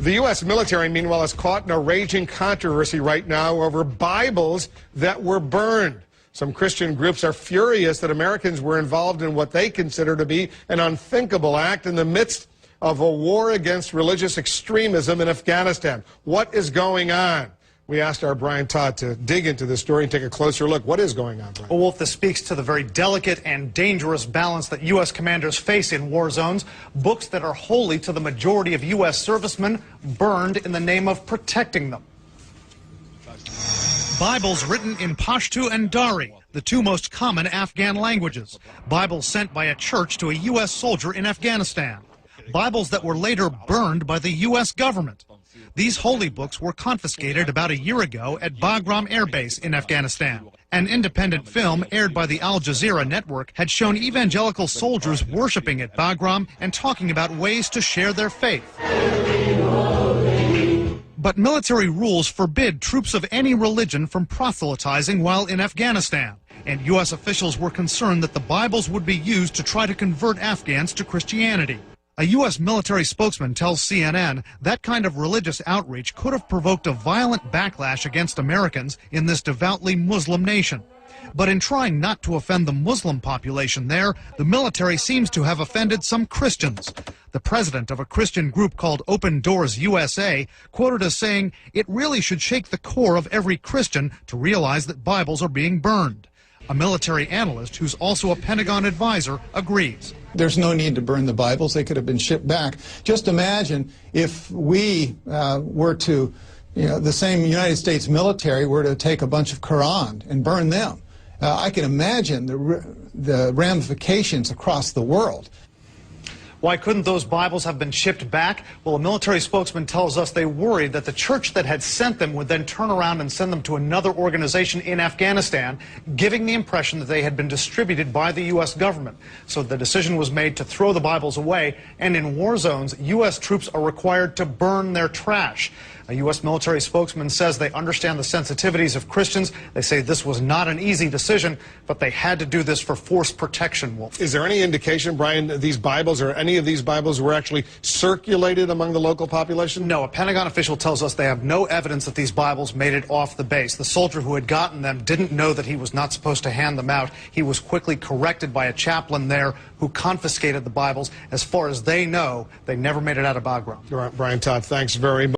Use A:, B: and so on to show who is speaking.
A: The U.S. military, meanwhile, is caught in a raging controversy right now over Bibles that were burned. Some Christian groups are furious that Americans were involved in what they consider to be an unthinkable act in the midst of a war against religious extremism in Afghanistan. What is going on? We asked our Brian Todd to dig into this story and take a closer look. What is going on, Brian?
B: Well, Wolf, this speaks to the very delicate and dangerous balance that U.S. commanders face in war zones. Books that are holy to the majority of U.S. servicemen burned in the name of protecting them. Bibles written in Pashto and Dari, the two most common Afghan languages. Bibles sent by a church to a U.S. soldier in Afghanistan. Bibles that were later burned by the U.S. government. These holy books were confiscated about a year ago at Bagram Air Base in Afghanistan. An independent film aired by the Al Jazeera network had shown evangelical soldiers worshiping at Bagram and talking about ways to share their faith. But military rules forbid troops of any religion from proselytizing while in Afghanistan. And U.S. officials were concerned that the Bibles would be used to try to convert Afghans to Christianity. A U.S. military spokesman tells CNN that kind of religious outreach could have provoked a violent backlash against Americans in this devoutly Muslim nation. But in trying not to offend the Muslim population there, the military seems to have offended some Christians. The president of a Christian group called Open Doors USA quoted as saying, "It really should shake the core of every Christian to realize that Bibles are being burned." A military analyst who's also a Pentagon advisor agrees.
C: There's no need to burn the Bibles. They could have been shipped back. Just imagine if we were to, the same United States military were to take a bunch of Quran and burn them. I can imagine the ramifications across the world.
B: Why couldn't those Bibles have been shipped back? Well, a military spokesman tells us they worried that the church that had sent them would then turn around and send them to another organization in Afghanistan, giving the impression that they had been distributed by the U.S. government. So the decision was made to throw the Bibles away, and in war zones, U.S. troops are required to burn their trash. A U.S. military spokesman says they understand the sensitivities of Christians. They say this was not an easy decision, but they had to do this for force protection, Wolf.
A: Is there any indication, Brian, that these Bibles or any of these Bibles were actually circulated among the local population?
B: No, a Pentagon official tells us they have no evidence that these Bibles made it off the base. The soldier who had gotten them didn't know that he was not supposed to hand them out. He was quickly corrected by a chaplain there who confiscated the Bibles. As far as they know, they never made it out of Bagram.
A: Brian Todd, thanks very much.